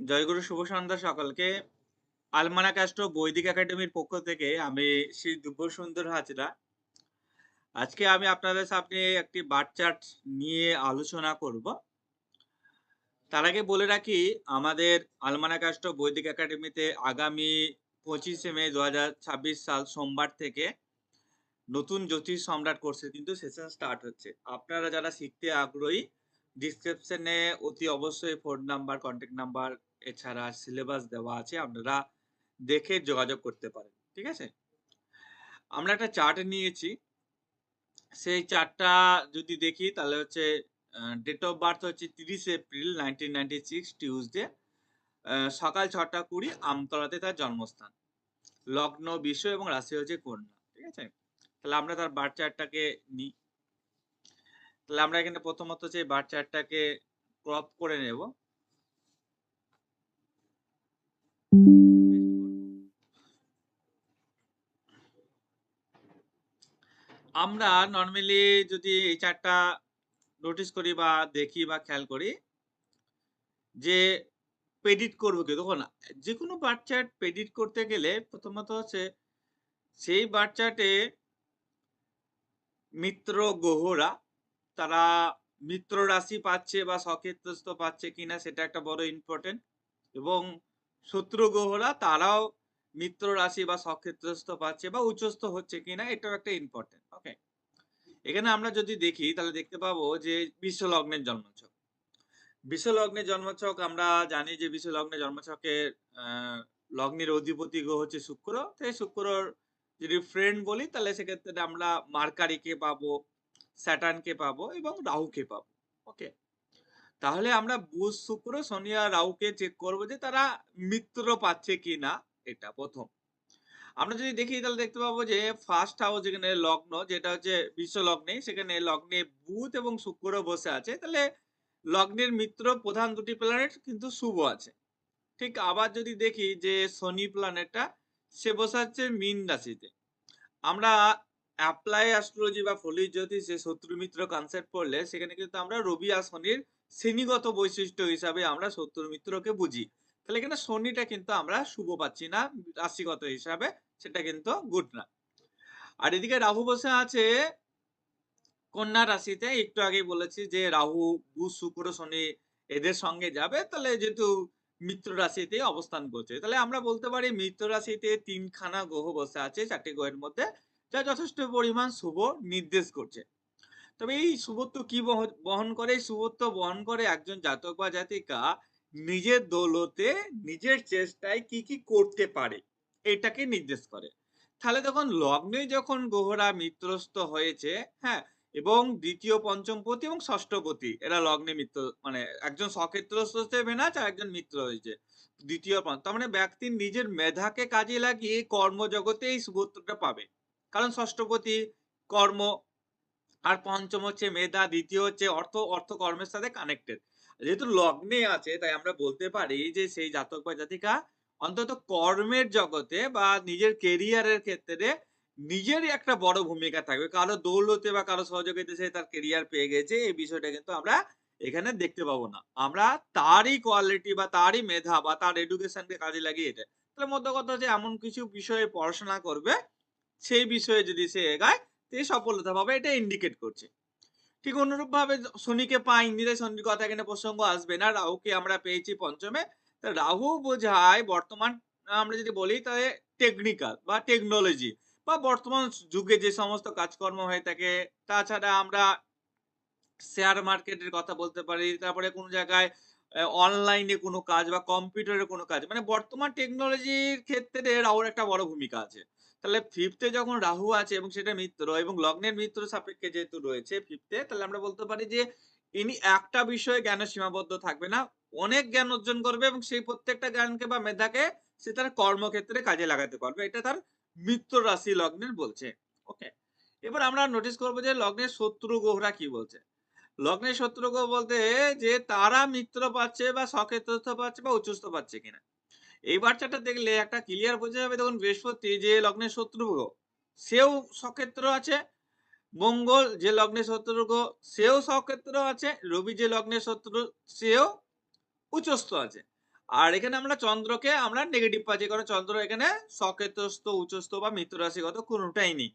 জয়গুরু শুভ সন্ধ্যা সকলকে। আলমানাক অ্যাস্ট্রো বৈদিক একাডেমির পক্ষ থেকে আমি শ্রী দিব্যসুন্দর হাজরা। আজকে আমি আপনাদের সামনে একটি বার চার্ট নিয়ে আলোচনা করব। তার আগে বলে রাখি, আমাদের আলমানাক অ্যাস্ট্রো বৈদিক একাডেমিতে আগামী 25শে মে 2026 সাল সোমবার থেকে নতুন জ্যোতিষ সম্রাট কোর্সের কিন্তু সেশন স্টার্ট হচ্ছে। আপনারা যারা শিখতে আগ্রহী, ডিসক্রিপশনে অতি অবশ্যই ফোন নাম্বার, কন্ট্যাক্ট নাম্বার এছাড়া সিলেবাস দেওয়া আছে। আপনারা দেখে যোগাযোগ করতে পারেন। ঠিক আছে? আমরা একটা চার্ট নিয়েছি। সেই চার্টটা যদি দেখি তাহলে হচ্ছে ডেট অফ বার্থ হচ্ছে 30 এপ্রিল 1996 টিউসডে। সকাল 6টা 20 আমতলাতে তার জন্মস্থান। লগ্ন বিশ্ব এবং রাশি হচ্ছে কন্যা। ঠিক আছে? তাহলে আমরা তার বার্থ চার্টটাকে নিই। তাহলে আমরা এখানে প্রথমত হচ্ছে এই বার চার্টটাকে ক্রপ করে নেব। আমরা নরমালি যদি এই চার্টটা নোটিস করি বা দেখি বা খেয়াল করি যে প্রেডিক্ট করবো কি, দেখুন যে কোনো বার চার্ট প্রেডিক্ট করতে গেলে প্রথমত হচ্ছে সেই বার চার্টে মিত্র গ্রহরা তারা মিত্র রাশি পাচ্ছে বা সক্ষেত্রস্থ পাচ্ছে কিনা সেটা একটা বড় ইম্পর্টেন্ট, এবং শত্রু গ্রহরা তারাও মিত্র রাশি বা সক্ষেত্রস্থ পাচ্ছে বা উচ্চস্থ হচ্ছে কিনা এটাও একটা ইম্পর্টেন্ট। ওকে, এখানে আমরা যদি দেখি তাহলে দেখতে পাবো যে বিশ্ব লগ্নের জন্মছক। বিশ্ব লগ্নের জন্মছক আমরা জানি যে বিশ্ব লগ্নের জন্মছকের লগ্নের অধিপতি গ্রহ হচ্ছে শুক্র। তাই শুক্রর যদি ফ্রেন্ড বলি তাহলে সেক্ষেত্রে আমরা মার্কারিকে পাবো, স্যাটার্নকে পাবো এবং রাহুকে পাবো। ওকে, তাহলে আমরা বুধ শুক্র শনি আর রাহুকে চেক করবো যে তারা মিত্র পাচ্ছে কিনা, এটা প্রথম। আমরা যদি দেখি তাহলে দেখতে পাবো যে ফার্স্ট হাউস যেখানে লগ্ন, যেটা হচ্ছে বিশ্ব লগ্নে, সেখানে লগ্নে বুধ এবং শুক্র বসে আছে। তাহলে লগ্নের মিত্র প্রধান দুটি প্ল্যানেট কিন্তু শুভ আছে। ঠিক আবার যদি দেখি যে শনি প্ল্যানেটটা সে বসে আছে মীন রাশিতে। আমরা অ্যাপ্লাই অ্যাস্ট্রোলজি বা ফলিক জ্যোতিষে শত্রু মিত্র কনসেপ্ট পড়লে সেখানে কিন্তু আমরা রবি আর শনির শ্রেণীগত বৈশিষ্ট্য হিসাবে আমরা শত্রু মিত্রকে বুঝি। তাহলে এখানে শনিটা কিন্তু আমরা শুভ পাচ্ছি না রাশিগত হিসাবে, সেটা কিন্তু গুড না। আর এদিকে রাহু বসে আছে কন্যা রাশিতে। একটু আগেই বলেছি যে রাহু বুধ শুক্র শনি এদের সঙ্গে যাবে, তাহলে যেহেতু মিত্র রাশিতে অবস্থান করছে, তাহলে আমরা বলতে পারি মিত্র রাশিতে তিনখানা গ্রহ বসে আছে চারটি গ্রহের মধ্যে, যা যথেষ্ট পরিমাণ শুভ নির্দেশ করছে। তবে এই শুভত্ব কি বহন করে? এই শুভত্ব বহন করে একজন জাতক বা জাতিকা নিজের দৌলতে নিজের চেষ্টায় কি কি করতে পারে এটাকে নির্দেশ করে। তাহলে তখন লগ্নে যখন গ্রহরা মিত্রস্থ হয়েছে, হ্যাঁ, এবং দ্বিতীয় পঞ্চমপতি এবং ষষ্ঠপতি এরা লগ্নে মিত্র, মানে একজন সক্ষেত্রস্থ হচ্ছে ভেনাস আর একজন মিত্র হয়েছে দ্বিতীয় তার মানে ব্যক্তি নিজের মেধাকে কাজে লাগিয়ে কর্মজগতে এই শুভত্বটা পাবে, কারণ ষষ্ঠপতি কর্ম, আর পঞ্চম হচ্ছে মেধা, দ্বিতীয় হচ্ছে অর্থ, অর্থ কর্মের সাথে কানেক্টেড। যেহেতু লগ্নে আছে তাই আমরা বলতে পারি যে সেই জাতক বা জাতিকা অন্তত কর্মের জগতে বা নিজের কেরিয়ারের ক্ষেত্রে নিজেরই একটা বড় ভূমিকা থাকবে। কারো দৌলতে বা কারো সহযোগিতা সে তার কেরিয়ার পেয়ে গেছে, এই বিষয়টা কিন্তু আমরা এখানে দেখতে পাবো না। আমরা তারই কোয়ালিটি বা তারই মেধা বা তার এডুকেশনকে কাজে লাগিয়ে এটা, তাহলে মধ্য কথা হচ্ছে এমন কিছু বিষয়ে পড়াশোনা করবে সেই বিষয়ে যদি সে এগায় সে সফলতা পাবে, এটা ইন্ডিকেট করছে। ঠিক অনুরূপভাবে শনিকে পাইনি, তাই শনির কথা এখানে প্রসঙ্গ আসবে না। রাহুকে আমরা পেয়েছি পঞ্চমে। তা রাহু বোঝায় বর্তমান, আমরা যদি বলি তাহলে টেকনিক্যাল বা টেকনোলজি বা বর্তমান যুগে যে সমস্ত কাজকর্ম হয়ে থাকে। তাছাড়া আমরা শেয়ার মার্কেটের কথা বলতে পারি। তারপরে কোনো জায়গায় অনলাইনে কোনো কাজ বা কম্পিউটারের কোনো কাজ। মানে বর্তমান টেকনোলজির ক্ষেত্রে রাহুর একটা বড় ভূমিকা আছে। তাহলে 5th এ যখন রাহু আছে এবং সেটা মিত্র এবং লগ্নের মিত্র সাপেক্ষে যেহেতু রয়েছে 5th এ, তাহলে আমরা বলতে পারি যে ইনি একটা বিষয়ে জ্ঞানে সীমাবদ্ধ থাকবে না। অনেক জ্ঞান অর্জন করবে এবং সেই প্রত্যেকটা জ্ঞানকে বা মেধাকে সে তার কর্মক্ষেত্রে কাজে লাগাতে পারবে। এটা তার মিত্র রাশি লগ্নের বলছে। ওকে। এবার আমরা নোটিস করব যে লগ্নের শত্রু গ্রহরা কি বলছে। লগ্নের শত্রু গ্রহ বলতে যে তারা মিত্র পাচ্ছে বা সক্ষেত্রস্থ পাচ্ছে বা উচ্চস্থ পাচ্ছে কিনা। এই বাচ্চাটা দেখলে একটা ক্লিয়ার বোঝা যাবে। দেখুন বৃহস্পতি যে লগ্নের শত্রু গ্রহ সেও সক্ষেত্র আছে, মঙ্গল যে লগ্নের শত্রু গ্রহ সেও সক্ষেত্র আছে, রবি যে লগ্নের শত্রু সেও উচ্চস্থ আছে। আর এখানে আমরা চন্দ্রকে আমরা নেগেটিভ পাচ্ছি, কারণ চন্দ্র এখানে সকেতস্থ, উচ্চস্থ বা মিত্র রাশিগত কোনটাই নেই।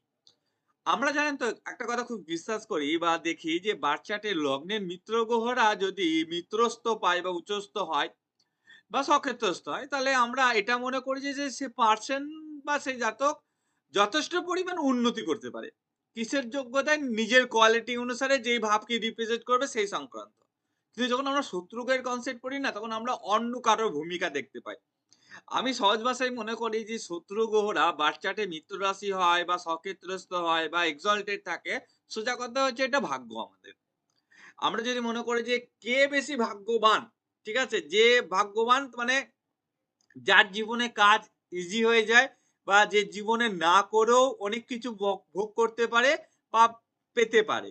আমরা জানেন তো একটা কথা খুব বিশ্বাস করি বা দেখি যে বার্থ চার্টে লগ্নের মিত্র গ্রহরা যদি মিত্রস্থ পায় বা উচ্চস্থ হয় বা সক্ষেত্রস্থ হয়, তাহলে আমরা এটা মনে করি যে সে পার্সন বা সেই জাতক যথেষ্ট পরিমাণ উন্নতি করতে পারে। কিসের যোগ্যতায়? নিজের কোয়ালিটি অনুসারে যেই ভাবকে রিপ্রেজেন্ট করবে সেই সংক্রান্ত। কিন্তু যখন আমরা শত্রুকের কনসেপ্ট পড়ি না, তখন আমরা অন্য কারোর ভূমিকা দেখতে পাই। আমি সহজ ভাষায় মনে করি যে শত্রু গ্রহরা বার্থ চার্টে মিত্র রাশি হয় বা সক্ষেত্রস্থ হয় বা এক্সল্টেড থাকে, সোজা কথা হচ্ছে এটা ভাগ্য আমাদের। আমরা যদি মনে করি যে কে বেশি ভাগ্যবান, ঠিক আছে? যে ভাগ্যবান মানে যার জীবনে কাজ ইজি হয়ে যায় বা যে জীবনে না করেও অনেক কিছু ভোগ করতে পারে বা পেতে পারে।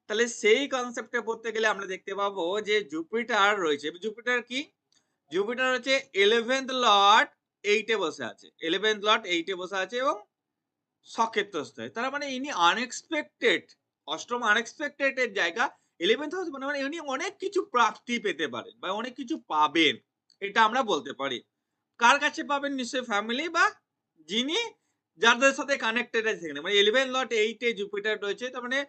তাহলে সেই কনসেপ্টে পড়তে গেলে আমরা দেখতে পাবো যে জুপিটার রয়েছে। জুপিটার কি? জুপিটার হচ্ছে 11th লর্ড 8 এ বসে আছে। 11th লর্ড 8 এ বসে আছে এবং সক্ষেত্রস্থ হয়ে। তার মানে ইনি আনএক্সপেক্টেড, অষ্টম আনএক্সপেক্টেড এর জায়গা 11th হাউস মানে ইনি অনেক কিছু প্রাপ্তি পেতে পারেন বা অনেক কিছু পাবেন। এটা আমরা বলতে পারি। কার কাছে পাবেন? নিশ্চয়ই ফ্যামিলি বা যিনি যাদের সাথে কানেক্টেড আছে সেখানে। মানে 11 লর্ড 8 এ জুপিটার রয়েছে। তার মানে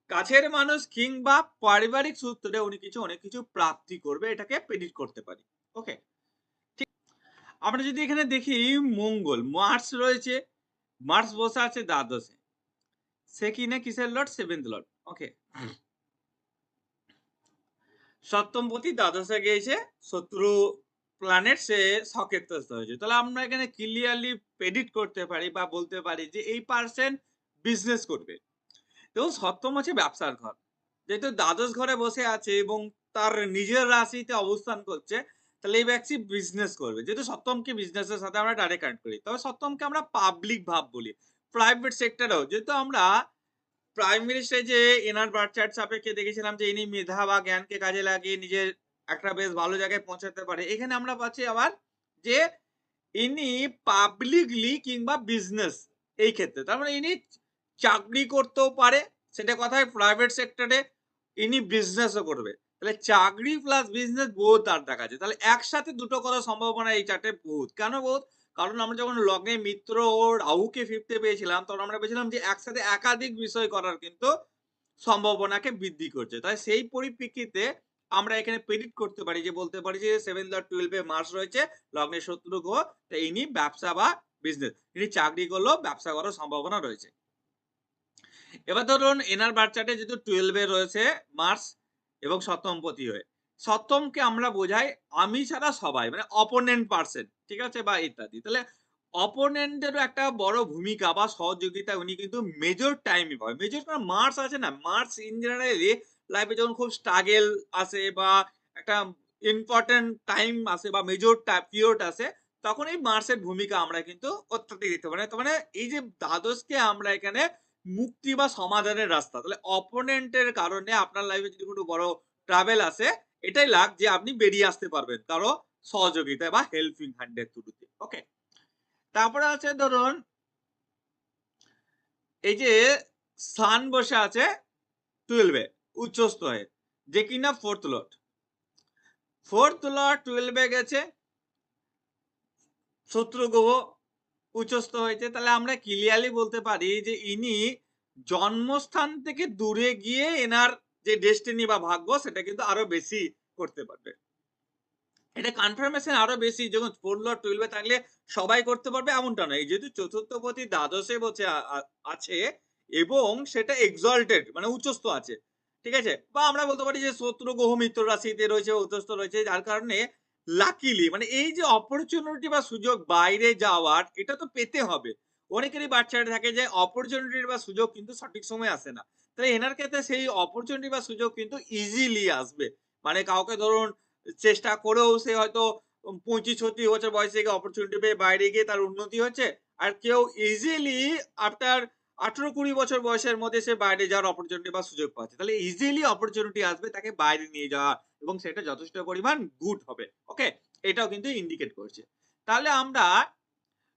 কাছের মানুষ কিংবা পারিবারিক সূত্রে উনি অনেক কিছু প্রাপ্তি করবে, এটাকে প্রেডিক্ট করতে পারি। ওকে? আমরা যদি এখানে দেখি মঙ্গল, মার্স রয়েছে। মার্স বসে আছে দ্বাদশে। সে কিনা কিসের লর্ড? 7th Lord. ওকে? সপ্তমপতি দ্বাদশে গিয়েছে, শত্রু প্ল্যানেট সে সক্ষেত্রস্থ হয়েছে। তাহলে আমরা এখানে ক্লিয়ারলি প্রেডিক্ট করতে পারি বা বলতে পারি যে এই পারসন বিজনেস করবে। এবং সপ্তম হচ্ছে ব্যবসার ঘর। যেহেতু দ্বাদশ ঘরে বসে আছে এবং তার নিজের রাশিতে অবস্থান করছে, তাহলে এই ব্যক্তি বিজনেস করবে। যেহেতু সপ্তমকে বিজনেসের সাথে আমরা ডাইরেক্ট কানেক্ট করি। তবে সপ্তমকে আমরা পাবলিক ভাব বলি। প্রাইভেট সেক্টরেও যেহেতু আমরা প্রাইমারি স্টেজে এনার বার্থ চার্ট সাপেক্ষে দেখেছিলাম যে ইনি মেধা বা জ্ঞানকে কাজে লাগিয়ে নিজের একটা বেশ ভালো জায়গায় পৌঁছাতে পারে। এখানে আমরা পাচ্ছি আবার যে ইনি পাবলিকলি কিংবা বিজনেস এই ক্ষেত্রে। তার মানে ইনি চাকরি করতেও পারে। সেটা কথায় প্রাইভেট সেক্টরে, ইনি বিজনেসও করবে। তাহলে চাকরি প্লাস বিজনেস বোথ তার দেখাচ্ছে। তাহলে একসাথে দুটো করার সম্ভাবনা এই চার্টে বহুত। কেন বহুত? কারণ আমরা যখন লগ্নে মিত্র ও রাহুকে 5th এ পেয়েছিলাম, তখন আমরা পেয়েছিলাম যে একসাথে একাধিক বিষয় করার কিন্তু সম্ভাবনাকে বৃদ্ধি করছে। তাই সেই পরিপ্রেক্ষিতে আমরা এখানে প্রেডিক্ট করতে পারি যে বলতে পারি যে 7 লর্ড 12 এ মার্স রয়েছে, লগ্নের শত্রু গ্রহ। তো ইনি ব্যবসা বা বিজনেস, ইনি চাকরি করলেও ব্যবসা করার সম্ভাবনা রয়েছে। এবার ধরুন এনার বার্থ চার্টে যেহেতু 12 এ রয়েছে মার্স এবং সপ্তমপতি হয়ে। সপ্তমকে আমরা বোঝাই আমি ছাড়া সবাই, মানে অপোনেন্ট পারসন, ঠিক আছে? বা ইত্যাদি। তাহলে অপোনেন্টেরও একটা বড় ভূমিকা বা সহযোগিতা উনি কিন্তু মেজর টাইমই পাবে। মেজর কারণ মার্স আছে না? মার্স ইন জেনারেলি লাইফে যখন খুব স্ট্রাগল আসে বা একটা ইম্পোর্টেন্ট টাইম আসে বা মেজর পিরিয়ড আসে, তখন এই মার্সের ভূমিকা আমরা কিন্তু অত্যধিক দেখতে পারি। তার মানে এই যে দ্বাদশকে আমরা এখানে মুক্তি বা সমাধানের রাস্তা। তাহলে অপোনেন্ট এর কারণে আপনার লাইফে যদি কোনো বড় ট্রাবল আসে, এটাই লাক যে আপনি বেরিয়ে আসতে পারবেন কারো সহযোগিতায় বা হেল্পিং হ্যান্ড এর থ্রুতে। ওকে? তারপরে আছে ধরুন এই যে সান বসে আছে 12 এ উচ্চস্থ হয়ে, যে কিনা 4th লর্ড। 4th লর্ড 12 এ গেছে, শত্রু গ্রহ উচ্চস্থ হয়েছে। তাহলে আমরা ক্লিয়ারলি বলতে পারি যে ইনি জন্মস্থান থেকে দূরে গিয়ে এনার যে ডেস্টিনি বা ভাগ্য সেটা কিন্তু আরো বেশি করতে পারবে। এটা কনফার্মেশন আরো বেশি, যখন 4 লর্ড 12 এ থাকলে সবাই করতে পারবে এমনটা নয়। যেহেতু চতুর্থপতি দ্বাদশে বসে আছে এবং সেটা এক্সল্টেড মানে উচ্চস্থ আছে। ঠিক আছে? বা আমরা বলতে পারি যে শত্রু গ্রহ মিত্র রাশিতে রয়েছে, উচ্চস্থ রয়েছে, যার কারণে লাকিলি মানে এই যে অপরচুনিটি বা সুযোগ বাইরে যাওয়ার, এটা তো পেতে হবে। অনেকেরই বার্থ চার্টে থাকে যে অপরচুনিটি বা সুযোগ কিন্তু সঠিক সময়ে আসে না। তাই এনার ক্ষেত্রে সেই অপরচুনিটি বা সুযোগ কিন্তু ইজিলি আসবে। মানে কাউকে ধরুন চেষ্টা করেও সে হয়তো 25-36 বছর বয়সে গিয়ে অপরচুনিটি পেয়ে বাইরে গিয়ে তার উন্নতি হচ্ছে। আর কেউ ইজিলি আফটার 18-20 বছর বয়সের মধ্যে সে বাইরে যাওয়ার অপরচুনিটি বা সুযোগ পাচ্ছে। তাহলে ইজিলি অপরচুনিটি আসবে তাকে বাইরে নিয়ে যাওয়া এবং সেটা যথেষ্ট পরিমাণ গুড হবে। ওকে? এটাও কিন্তু ইন্ডিকেট করছে। তাহলে আমরা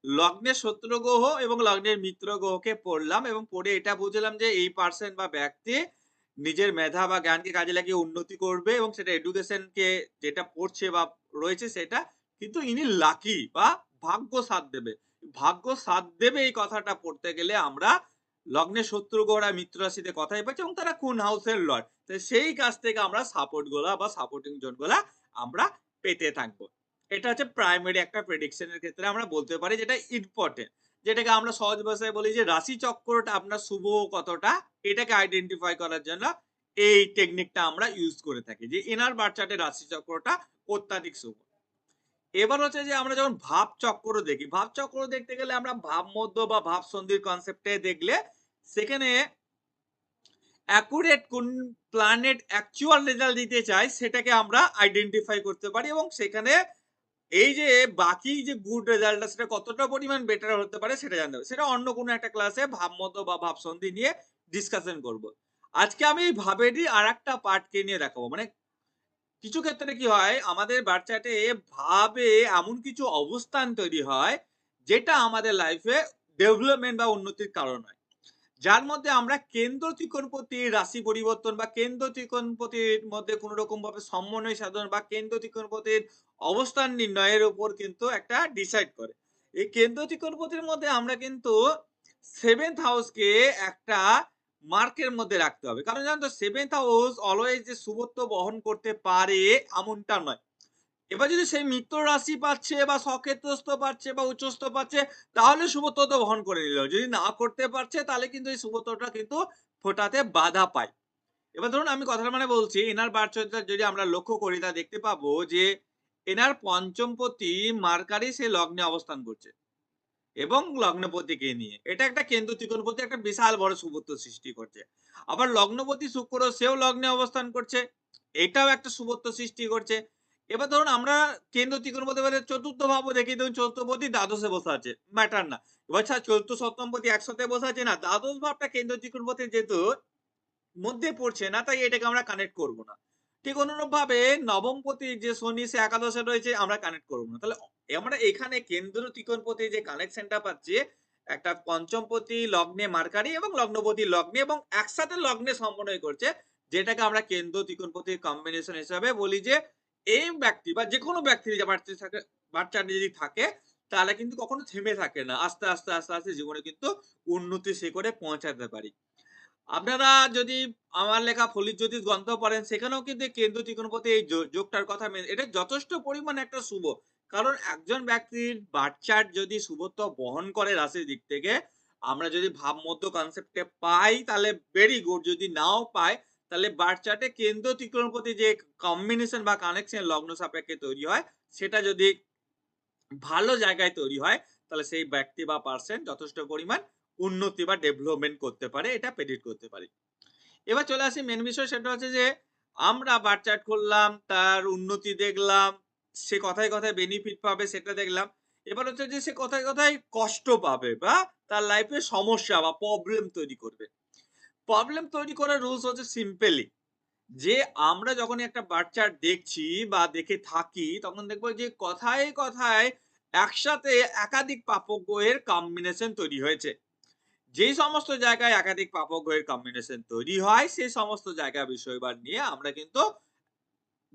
লগ্নের শত্রু গ্রহ এবং লগ্নের মিত্র গ্রহকে পড়লাম এবং পড়ে এটা বুঝলাম যে এই পার্সন বা ব্যক্তি নিজের মেধা বা জ্ঞানকে কাজে লাগিয়ে উন্নতি করবে এবং সেটা এডুকেশনকে যেটা পড়ছে বা রয়েছে সেটা, কিন্তু ইনি লাকি বা ভাগ্য সাথ দেবে। ভাগ্য সাথ দেবে এই কথাটা পড়তে গেলে আমরা লগ্নে শত্রু গ্রহরা মিত্র রাশিতে কথাই পাচ্ছি এবং তারা কোন হাউসের লর্ড। তো সেই কাছ থেকে আমরা সাপোর্ট গুলা বা সাপোর্টিং জোন গুলা আমরা পেতে থাকবো। এটা হচ্ছে প্রাইমারি একটা প্রেডিকশন এর ক্ষেত্রে আমরা বলতে পারি যেটা ইম্পোর্টেন্ট। যেটাকে আমরা সহজ ভাষায় বলি যে রাশি চক্রটা আপনার শুভ কতটা, এটাকে আইডেন্টিফাই করার জন্য এই টেকনিকটা আমরা ইউজ করে থাকি যে ইনার বার্থ চার্টে রাশি চক্রটা অত্যাধিক শুভ। এবার হচ্ছে যে আমরা যখন ভাব চক্র দেখি, ভাব চক্র দেখতে গেলে আমরা ভাব মধ্য বা ভাব সন্ধির কনসেপ্টে দেখলে সেখানে অ্যাকুরেট কোন প্ল্যানেট অ্যাকচুয়াল রেজাল্ট দিতে চায় সেটাকে আমরা আইডেন্টিফাই করতে পারি এবং সেখানে এই যে বাকি যে গুড রেজাল্টটা সেটা কতটা পরিমাণ বেটার হতে পারে সেটা জানতে হবে। সেটা অন্য কোনো একটা ক্লাসে ভাবমত বা ভাবসন্ধি নিয়ে ডিসকাশন করব। আজকে আমি এই ভাবেরই আরেকটা পার্টকে নিয়ে দেখাবো। মানে কিছু ক্ষেত্রে কি হয় আমাদের বার্থ চার্টে ভাবে এমন কিছু অবস্থান তৈরি হয় যেটা আমাদের লাইফে ডেভেলপমেন্ট বা উন্নতির কারণ হয়। যার মধ্যে আমরা কেন্দ্র ত্রিকোণপতির রাশি পরিবর্তন বা কেন্দ্র ত্রিকোণপতির মধ্যে কোনো রকম ভাবে সমন্বয় সাধন বা কেন্দ্র ত্রিকোণপতির অবস্থান নির্ণয়ের উপর কিন্তু একটা ডিসাইড করে। এই কেন্দ্র ত্রিকোণপতির মধ্যে আমরা কিন্তু 7th হাউসকে একটা মার্কের মধ্যে রাখতে হবে। কারণ জানেন তো 7th হাউস অলওয়েজ যে শুভত্ব বহন করতে পারে এমনটা নয়। এবার যদি সেই মিত্র রাশি পাচ্ছে বা সক্ষেত্রস্থ পাচ্ছে বা উচ্চস্থ পাচ্ছে তাহলে শুভত্ব তো বহন করে নিল। যদি না করতে পারছে তাহলে কিন্তু এই শুভত্বটা কিন্তু ফোটাতে বাধা পায়। এবার ধরুন আমি কথার মানে বলছি এনার বার্থ চার্টটা যদি আমরা লক্ষ্য করি তা দেখতে পাবো যে এনার পঞ্চমপতি মার্কারি সে লগ্নে অবস্থান করছে এবং লগ্নপতিকে নিয়ে। এটা একটা কেন্দ্র ত্রিকোণপতি একটা বিশাল বড় শুভত্ব সৃষ্টি করছে। আবার লগ্নপতি শুক্র সেও লগ্নে অবস্থান করছে। এটাও একটা শুভত্ব সৃষ্টি করছে। এবার ধরুন আমরা কেন্দ্র ত্রিকোণপতি বলে চতুর্থ ভাবও দেখি ধরুন চতুর্থপতি দ্বাদশে বসে আছে। ম্যাটার না। এবার চতুর্থ সপ্তমপতি একসাথে বসে আছে না। দ্বাদশ ভাবটা কেন্দ্র ত্রিকোণপতি যেহেতু মধ্যে পড়ছে না তাই এটাকে আমরা কানেক্ট করব না। ঠিক অনুরূপভাবে নবমপতি যে শনি সে একাদশে রয়েছে আমরা কানেক্ট করব না। তাহলে আমরা এখানে কেন্দ্র ত্রিকোণপতি যে কানেকশনটা পাচ্ছি একটা পঞ্চমপতি লগ্নে মার্কারি এবং লগ্নপতি লগ্নে এবং একসাথে লগ্নে সমন্বয় করছে যেটাকে আমরা কেন্দ্র ত্রিকোণপতির কম্বিনেশন হিসাবে বলি যে এই ব্যক্তি বা যেকোনো ব্যক্তির যে বাচ্চাটি যদি থাকে তাহলে কিন্তু কখনো থেমে থাকে না। আস্তে, আস্তে, আস্তে, আস্তে জীবনে কিন্তু উন্নতির শিখরে পৌঁছাতে পারি। আপনারা যদি আমার লেখা ফলিত জ্যোতিষ গ্রন্থ পড়েন সেখানেও কিন্তু এই কেন্দ্র ত্রিকোণপতি এই যোগটার কথা এটা যথেষ্ট পরিমাণে একটা শুভ। কারণ একজন ব্যক্তির বার্থ চার্ট যদি শুভত্ব বহন করে রাশির দিক থেকে আমরা যদি ভাবমধ্য কনসেপ্টে পাই তাহলে ভেরি গুড, যদি নাও পাই তাহলে বার্থ চার্টে কেন্দ্র ত্রিকোণপতি যে কম্বিনেশন বা কানেকশন লগ্ন সাপেক্ষে তৈরি হয় সেটা যদি ভালো জায়গায় তৈরি হয় তাহলে সেই ব্যক্তি বা পার্সন যথেষ্ট পরিমাণ উন্নতি বা ডেভেলপমেন্ট করতে পারে, এটা প্রেডিক্ট করতে পারি। এবার চলে আসি মেন বিষয়, সেটা হচ্ছে যে আমরা বার চার্ট করলাম, তার উন্নতি দেখলাম, সে কথায়, কথায় বেনিফিট পাবে সেটা দেখলাম। এবার হচ্ছে যে সে কথায়, কথায় কষ্ট পাবে বা তার লাইফে সমস্যা বা প্রবলেম তৈরি করবে। প্রবলেম তৈরি করার রুলস হচ্ছে সিম্পলি যে আমরা যখনই একটা বার চার্ট দেখছি বা দেখে থাকি তখন দেখবো যে কথায়, কথায় একসাথে একাধিক প্রাপক গ্রহের কম্বিনেশন তৈরি হয়েছে। যেই সমস্ত জায়গায় একাধিক প্রাপক গ্রহের কম্বিনেশন তৈরি হয় সেই সমস্ত জায়গা বিষয়বার নিয়ে আমরা কিন্তু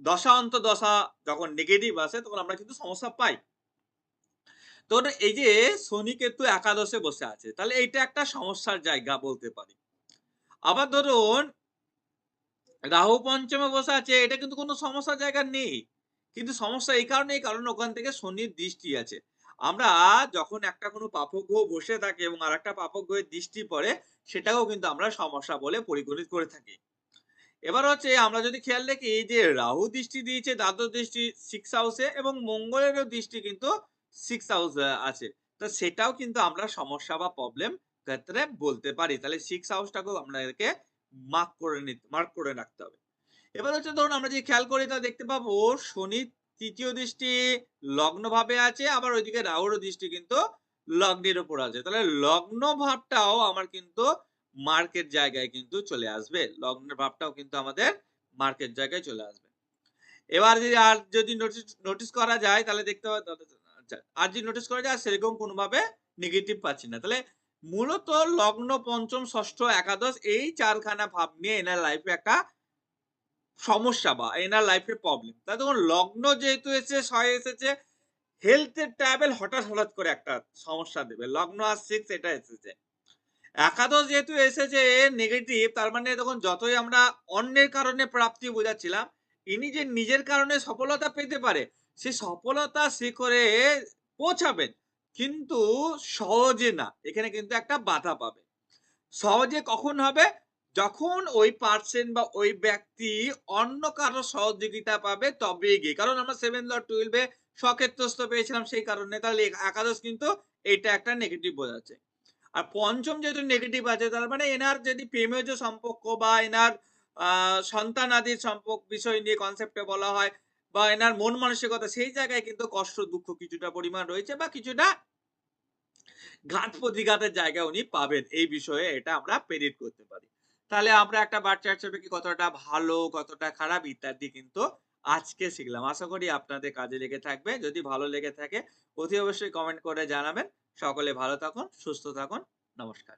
দশা অন্তর্দশা যখন নেগেটিভ আসে তখন আমরা কিন্তু সমস্যা পাই। তো এই যে শনি কেতু একাদশে বসে আছে তাহলে এইটা একটা সমস্যার জায়গা বলতে পারি। আবার ধরুন রাহু পঞ্চমে বসে আছে এটা কিন্তু কোনো সমস্যার জায়গা নেই। কিন্তু সমস্যা এই কারণেই কারণ ওখান থেকে শনির দৃষ্টি আছে। আমরা যখন একটা কোনো পাপক গ্রহ বসে থাকে এবং আরেকটা পাপক গ্রহের দৃষ্টি পড়ে সেটাকেও কিন্তু আমরা সমস্যা বলে পরিগণিত করে থাকি। এবার হচ্ছে আমরা যদি খেয়াল রাখি যে রাহু দৃষ্টি দিয়েছে দ্বাদশ দৃষ্টি 6 হাউসে এবং মঙ্গলেরও দৃষ্টি কিন্তু 6 হাউসে আছে। তো সেটাও কিন্তু আমরা সমস্যা বা প্রবলেম ক্ষেত্রে বলতে পারি। তাহলে 6 হাউসটাকেও আপনাদেরকে মার্ক করে রাখতে হবে। এবার হচ্ছে ধরুন আমরা যদি খেয়াল করি তাহলে দেখতে পাবো শনির ৩য় দৃষ্টি লগ্নভাবে আছে, আবার ওইদিকে রাহুরও দৃষ্টি কিন্তু লগ্নের উপর আছে। তাহলে লগ্ন ভাবটাও আমার কিন্তু মার্কেট জায়গায় কিন্তু চলে আসবে। লগ্নের ভাবটাও কিন্তু আমাদের মার্কেট জায়গায় চলে আসবে। এবার যদি নোটিস করা যায় তাহলে দেখতে আচ্ছা, আর যদি নোটিস করা যায় সেরকম কোনোভাবে নেগেটিভ পাচ্ছি না। তাহলে মূলত লগ্ন, পঞ্চম, ষষ্ঠ, একাদশ এই ৪ খানা ভাব নিয়ে এনার লাইফে একটা সমস্যা বা এনার লাইফে প্রবলেম। তা দেখুন লগ্ন যেহেতু এসেছে, ছয় এসেছে, হেলথ এর ট্রাভেল হঠাৎ করে একটা সমস্যা দেবে। লগ্ন আর 6 এটা এসেছে। একাদশ যেহেতু এসেছে নেগেটিভ, তার মানে দেখুন যতই আমরা অন্যের কারণে প্রাপ্তি বোঝাচ্ছিলাম, ইনি যে নিজের কারণে সফলতা পেতে পারে, সে সফলতা শিখরে পৌঁছাবেন। কিন্তু সহজে না। এখানে কিন্তু একটা বাধা পাবে। সহজে কখন হবে? যখন ওই পারসন বা ওই ব্যক্তি অন্য কারো সহযোগিতা পাবে তবেই গিয়ে। কারণ আমরা 7 লর্ড 12 এ স্বক্ষেত্রস্থ পেয়েছিলাম সেই কারণে। তাহলে একাদশ কিন্তু এইটা একটা নেগেটিভ বোঝাচ্ছে। আর পঞ্চম যেহেতু নেগেটিভ আছে তার মানে এনার যদি প্রেমেজ সম্পর্ক বা এনার আ সন্তানাদির বিষয় নিয়ে কনসেপ্ট এ বলা হয় বা এনার মন মানসিকতা সেই জায়গায় কিন্তু কষ্ট দুঃখ কিছুটা পরিমাণ রয়েছে বা কিছুটা ঘাত-প্রতিঘাতের জায়গা উনি পাবেন। এই বিষয়ে এটা আমরা প্রেডিক্ট করতে পারি। তাহলে আমরা একটা বার চার্ট সাপেক্ষে কতটা ভালো, কতটা খারাপ ইত্যাদি কিন্তু আজকে শিখলাম। আশা করি আপনাদের কাজে লেগে থাকবে। যদি ভালো লেগে থাকে অতি অবশ্যই কমেন্ট করে জানাবেন। সকলে ভালো থাকুন, সুস্থ থাকুন। নমস্কার।